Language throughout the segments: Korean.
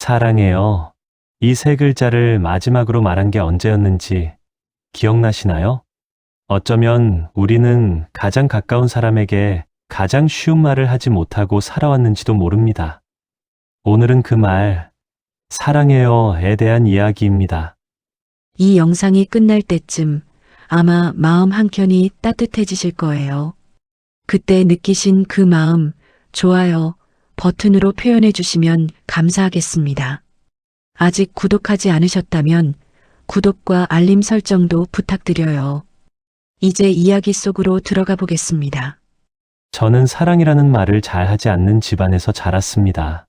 사랑해요. 이 세 글자를 마지막으로 말한 게 언제였는지 기억나시나요? 어쩌면 우리는 가장 가까운 사람에게 가장 쉬운 말을 하지 못하고 살아왔는지도 모릅니다. 오늘은 그 말, 사랑해요에 대한 이야기입니다. 이 영상이 끝날 때쯤 아마 마음 한켠이 따뜻해지실 거예요. 그때 느끼신 그 마음, 좋아요 버튼으로 표현해 주시면 감사하겠습니다. 아직 구독하지 않으셨다면 구독과 알림 설정도 부탁드려요. 이제 이야기 속으로 들어가 보겠습니다. 저는 사랑이라는 말을 잘 하지 않는 집안에서 자랐습니다.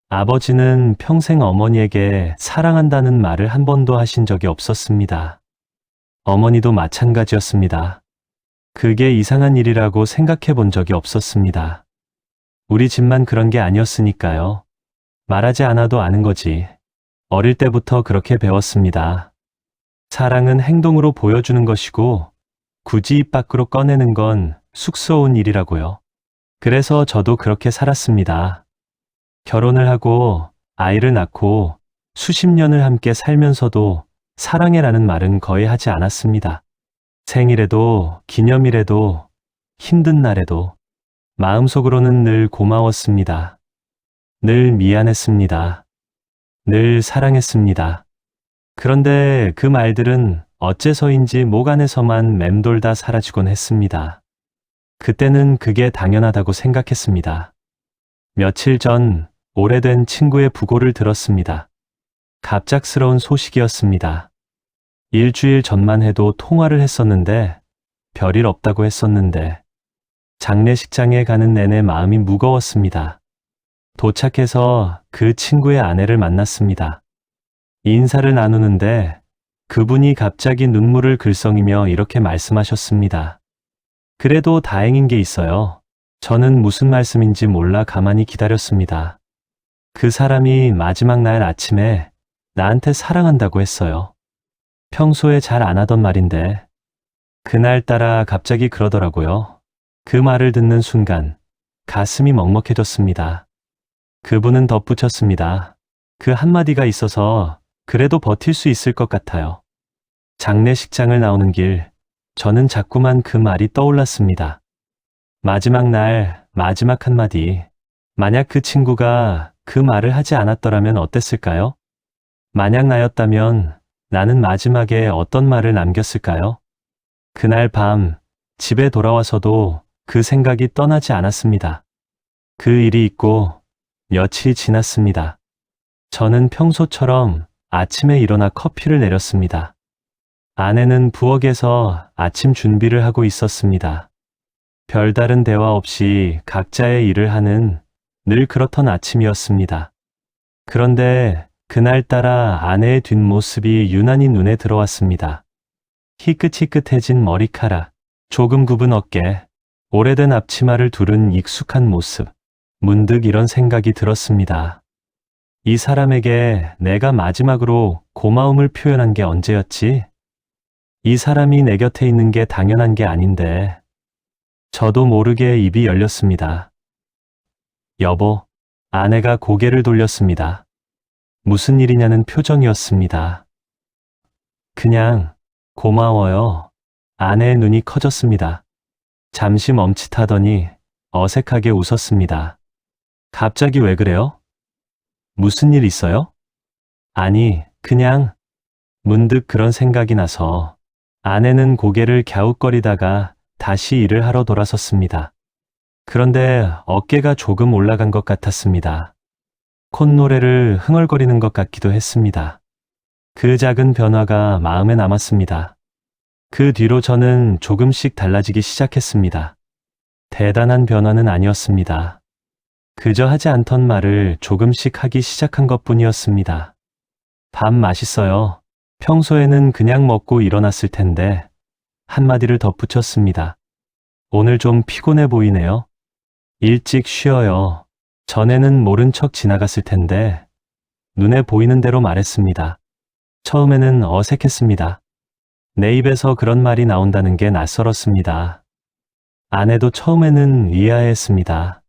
아버지는 평생 어머니에게 사랑한다는 말을 한 번도 하신 적이 없었습니다. 어머니도 마찬가지였습니다. 그게 이상한 일이라고 생각해 본 적이 없었습니다. 우리 집만 그런 게 아니었으니까요. 말하지 않아도 아는 거지. 어릴 때부터 그렇게 배웠습니다. 사랑은 행동으로 보여주는 것이고 굳이 입 밖으로 꺼내는 건 쑥스러운 일이라고요. 그래서 저도 그렇게 살았습니다. 결혼을 하고 아이를 낳고 수십 년을 함께 살면서도 사랑해라는 말은 거의 하지 않았습니다. 생일에도 기념일에도 힘든 날에도 마음속으로는 늘 고마웠습니다. 늘 미안했습니다. 늘 사랑했습니다. 그런데 그 말들은 어째서인지 목 안에서만 맴돌다 사라지곤 했습니다. 그때는 그게 당연하다고 생각했습니다. 며칠 전 오래된 친구의 부고를 들었습니다. 갑작스러운 소식이었습니다. 일주일 전만 해도 통화를 했었는데 별일 없다고 했었는데 장례식장에 가는 내내 마음이 무거웠습니다. 도착해서 그 친구의 아내를 만났습니다. 인사를 나누는데 그분이 갑자기 눈물을 글썽이며 이렇게 말씀하셨습니다. 그래도 다행인 게 있어요. 저는 무슨 말씀인지 몰라 가만히 기다렸습니다. 그 사람이 마지막 날 아침에 나한테 사랑한다고 했어요. 평소에 잘 안 하던 말인데 그날따라 갑자기 그러더라고요. 그 말을 듣는 순간 가슴이 먹먹해졌습니다. 그분은 덧붙였습니다. 그 한마디가 있어서 그래도 버틸 수 있을 것 같아요. 장례식장을 나오는 길, 저는 자꾸만 그 말이 떠올랐습니다. 마지막 날, 마지막 한마디. 만약 그 친구가 그 말을 하지 않았더라면 어땠을까요? 만약 나였다면 나는 마지막에 어떤 말을 남겼을까요? 그날 밤, 집에 돌아와서도 그 생각이 떠나지 않았습니다. 그 일이 있고 며칠이 지났습니다. 저는 평소처럼 아침에 일어나 커피를 내렸습니다. 아내는 부엌에서 아침 준비를 하고 있었습니다. 별다른 대화 없이 각자의 일을 하는 늘 그렇던 아침이었습니다. 그런데 그날따라 아내의 뒷모습이 유난히 눈에 들어왔습니다. 희끗희끗해진 머리카락, 조금 굽은 어깨, 오래된 앞치마를 두른 익숙한 모습. 문득 이런 생각이 들었습니다. 이 사람에게 내가 마지막으로 고마움을 표현한 게 언제였지? 이 사람이 내 곁에 있는 게 당연한 게 아닌데. 저도 모르게 입이 열렸습니다. 여보, 아내가 고개를 돌렸습니다. 무슨 일이냐는 표정이었습니다. 그냥 고마워요. 아내의 눈이 커졌습니다. 잠시 멈칫하더니 어색하게 웃었습니다. 갑자기 왜 그래요? 무슨 일 있어요? 아니, 그냥 문득 그런 생각이 나서. 아내는 고개를 갸웃거리다가 다시 일을 하러 돌아섰습니다. 그런데 어깨가 조금 올라간 것 같았습니다. 콧노래를 흥얼거리는 것 같기도 했습니다. 그 작은 변화가 마음에 남았습니다. 그 뒤로 저는 조금씩 달라지기 시작했습니다. 대단한 변화는 아니었습니다. 그저 하지 않던 말을 조금씩 하기 시작한 것뿐이었습니다. 밥 맛있어요. 평소에는 그냥 먹고 일어났을 텐데 한마디를 덧붙였습니다. 오늘 좀 피곤해 보이네요. 일찍 쉬어요. 전에는 모른 척 지나갔을 텐데 눈에 보이는 대로 말했습니다. 처음에는 어색했습니다. 내 입에서 그런 말이 나온다는 게 낯설었습니다. 아내도 처음에는 의아해했습니다.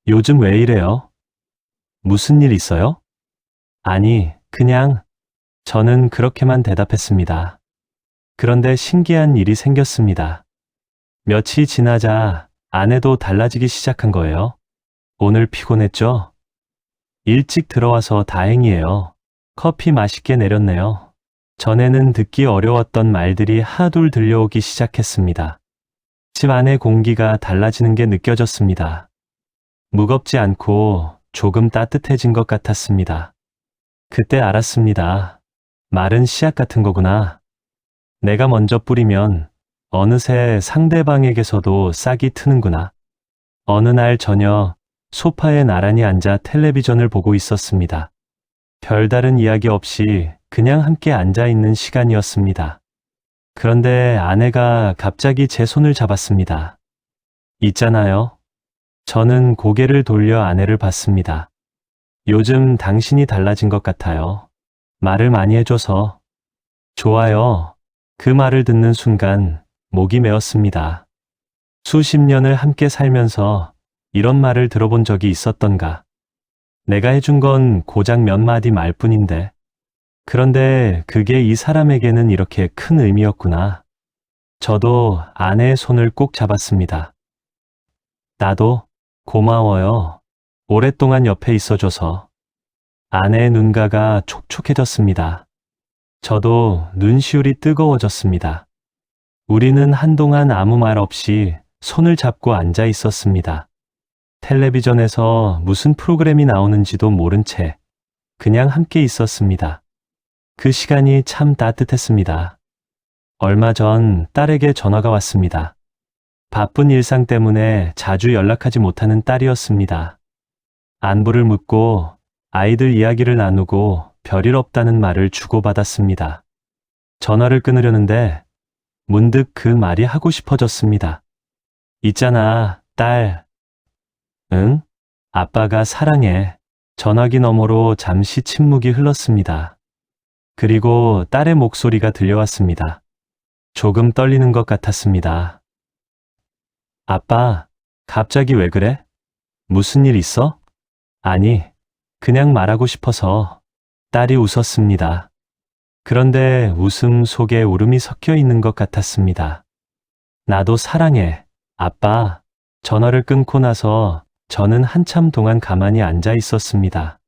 요즘 왜 이래요? 무슨 일 있어요? 아니, 그냥 저는 그렇게만 대답했습니다. 그런데 신기한 일이 생겼습니다. 며칠 지나자 아내도 달라지기 시작한 거예요. 오늘 피곤했죠? 일찍 들어와서 다행이에요. 커피 맛있게 내렸네요. 전에는 듣기 어려웠던 말들이 하나둘 들려오기 시작했습니다. 집 안의 공기가 달라지는 게 느껴졌습니다. 무겁지 않고 조금 따뜻해진 것 같았습니다. 그때 알았습니다. 말은 씨앗 같은 거구나. 내가 먼저 뿌리면 어느새 상대방에게서도 싹이 트는구나. 어느 날 저녁 소파에 나란히 앉아 텔레비전을 보고 있었습니다. 별다른 이야기 없이 그냥 함께 앉아 있는 시간이었습니다. 그런데 아내가 갑자기 제 손을 잡았습니다. 있잖아요. 저는 고개를 돌려 아내를 봤습니다. 요즘 당신이 달라진 것 같아요. 말을 많이 해줘서. 좋아요. 그 말을 듣는 순간 목이 메었습니다. 수십 년을 함께 살면서 이런 말을 들어본 적이 있었던가. 내가 해준 건 고작 몇 마디 말뿐인데. 그런데 그게 이 사람에게는 이렇게 큰 의미였구나. 저도 아내의 손을 꼭 잡았습니다. 나도 고마워요. 오랫동안 옆에 있어줘서. 아내의 눈가가 촉촉해졌습니다. 저도 눈시울이 뜨거워졌습니다. 우리는 한동안 아무 말 없이 손을 잡고 앉아 있었습니다. 텔레비전에서 무슨 프로그램이 나오는지도 모른 채 그냥 함께 있었습니다. 그 시간이 참 따뜻했습니다. 얼마 전 딸에게 전화가 왔습니다. 바쁜 일상 때문에 자주 연락하지 못하는 딸이었습니다. 안부를 묻고 아이들 이야기를 나누고 별일 없다는 말을 주고받았습니다. 전화를 끊으려는데 문득 그 말이 하고 싶어졌습니다. 있잖아, 딸. 응? 아빠가 사랑해. 전화기 너머로 잠시 침묵이 흘렀습니다. 그리고 딸의 목소리가 들려왔습니다. 조금 떨리는 것 같았습니다. 아빠, 갑자기 왜 그래? 무슨 일 있어? 아니, 그냥 말하고 싶어서. 딸이 웃었습니다. 그런데 웃음 속에 울음이 섞여 있는 것 같았습니다. 나도 사랑해, 아빠. 전화를 끊고 나서 저는 한참 동안 가만히 앉아 있었습니다.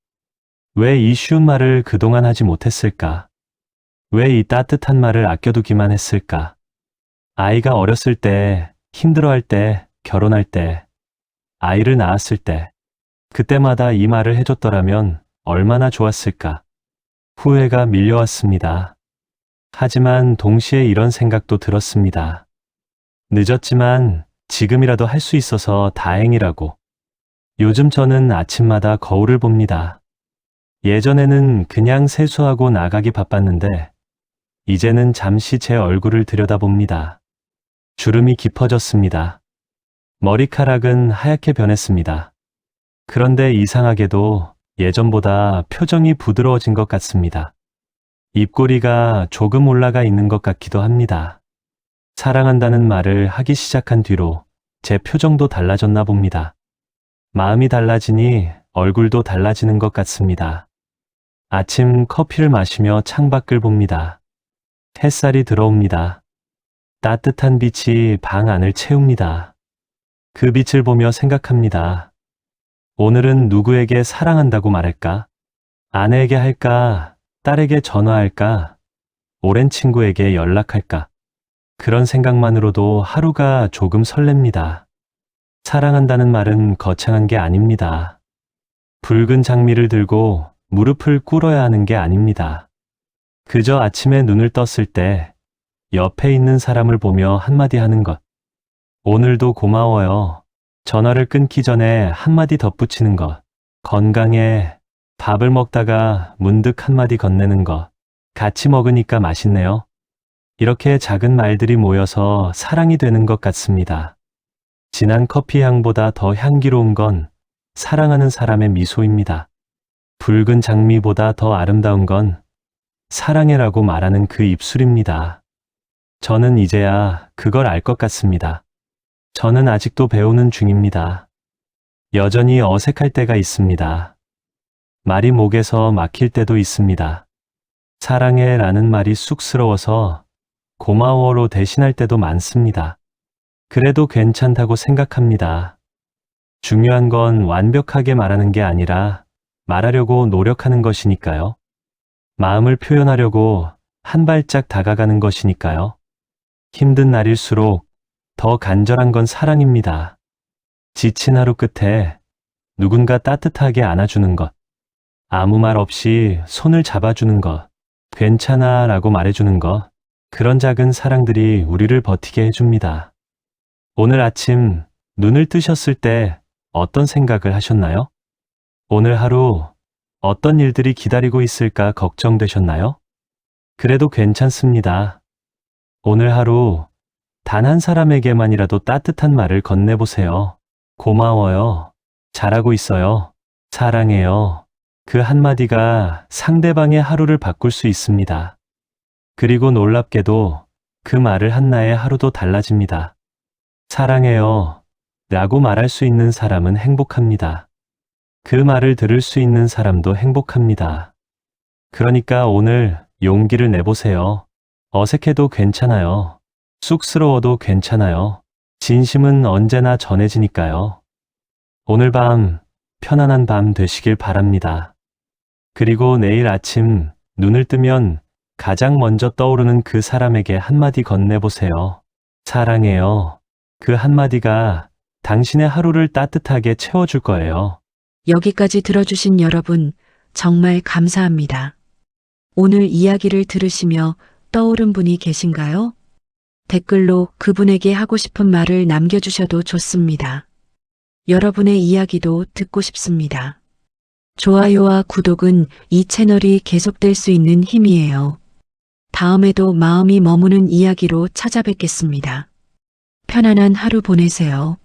왜 이 쉬운 말을 그동안 하지 못했을까? 왜 이 따뜻한 말을 아껴두기만 했을까? 아이가 어렸을 때, 힘들어할 때, 결혼할 때, 아이를 낳았을 때, 그때마다 이 말을 해줬더라면 얼마나 좋았을까? 후회가 밀려왔습니다. 하지만 동시에 이런 생각도 들었습니다. 늦었지만 지금이라도 할 수 있어서 다행이라고. 요즘 저는 아침마다 거울을 봅니다. 예전에는 그냥 세수하고 나가기 바빴는데 이제는 잠시 제 얼굴을 들여다봅니다. 주름이 깊어졌습니다. 머리카락은 하얗게 변했습니다. 그런데 이상하게도 예전보다 표정이 부드러워진 것 같습니다. 입꼬리가 조금 올라가 있는 것 같기도 합니다. 사랑한다는 말을 하기 시작한 뒤로 제 표정도 달라졌나 봅니다. 마음이 달라지니 얼굴도 달라지는 것 같습니다. 아침 커피를 마시며 창밖을 봅니다. 햇살이 들어옵니다. 따뜻한 빛이 방 안을 채웁니다. 그 빛을 보며 생각합니다. 오늘은 누구에게 사랑한다고 말할까? 아내에게 할까? 딸에게 전화할까? 오랜 친구에게 연락할까? 그런 생각만으로도 하루가 조금 설렙니다. 사랑한다는 말은 거창한 게 아닙니다. 붉은 장미를 들고 무릎을 꿇어야 하는 게 아닙니다. 그저 아침에 눈을 떴을 때 옆에 있는 사람을 보며 한마디 하는 것. 오늘도 고마워요. 전화를 끊기 전에 한마디 덧붙이는 것. 건강해. 밥을 먹다가 문득 한마디 건네는 것. 같이 먹으니까 맛있네요. 이렇게 작은 말들이 모여서 사랑이 되는 것 같습니다. 진한 커피 향보다 더 향기로운 건 사랑하는 사람의 미소입니다. 붉은 장미보다 더 아름다운 건 사랑해라고 말하는 그 입술입니다. 저는 이제야 그걸 알 것 같습니다. 저는 아직도 배우는 중입니다. 여전히 어색할 때가 있습니다. 말이 목에서 막힐 때도 있습니다. 사랑해 라는 말이 쑥스러워서 고마워로 대신할 때도 많습니다. 그래도 괜찮다고 생각합니다. 중요한 건 완벽하게 말하는 게 아니라 말하려고 노력하는 것이니까요. 마음을 표현하려고 한 발짝 다가가는 것이니까요. 힘든 날일수록 더 간절한 건 사랑입니다. 지친 하루 끝에 누군가 따뜻하게 안아주는 것, 아무 말 없이 손을 잡아주는 것, 괜찮아 라고 말해주는 것, 그런 작은 사랑들이 우리를 버티게 해줍니다. 오늘 아침 눈을 뜨셨을 때 어떤 생각을 하셨나요? 오늘 하루 어떤 일들이 기다리고 있을까 걱정되셨나요? 그래도 괜찮습니다. 오늘 하루 단 한 사람에게만이라도 따뜻한 말을 건네보세요. 고마워요. 잘하고 있어요. 사랑해요. 그 한마디가 상대방의 하루를 바꿀 수 있습니다. 그리고 놀랍게도 그 말을 한 나의 하루도 달라집니다. 사랑해요. 라고 말할 수 있는 사람은 행복합니다. 그 말을 들을 수 있는 사람도 행복합니다. 그러니까 오늘 용기를 내보세요. 어색해도 괜찮아요. 쑥스러워도 괜찮아요. 진심은 언제나 전해지니까요. 오늘 밤 편안한 밤 되시길 바랍니다. 그리고 내일 아침 눈을 뜨면 가장 먼저 떠오르는 그 사람에게 한마디 건네보세요. 사랑해요. 그 한마디가 당신의 하루를 따뜻하게 채워줄 거예요. 여기까지 들어주신 여러분, 정말 감사합니다. 오늘 이야기를 들으시며 떠오른 분이 계신가요? 댓글로 그분에게 하고 싶은 말을 남겨주셔도 좋습니다. 여러분의 이야기도 듣고 싶습니다. 좋아요와 구독은 이 채널이 계속될 수 있는 힘이에요. 다음에도 마음이 머무는 이야기로 찾아뵙겠습니다. 편안한 하루 보내세요.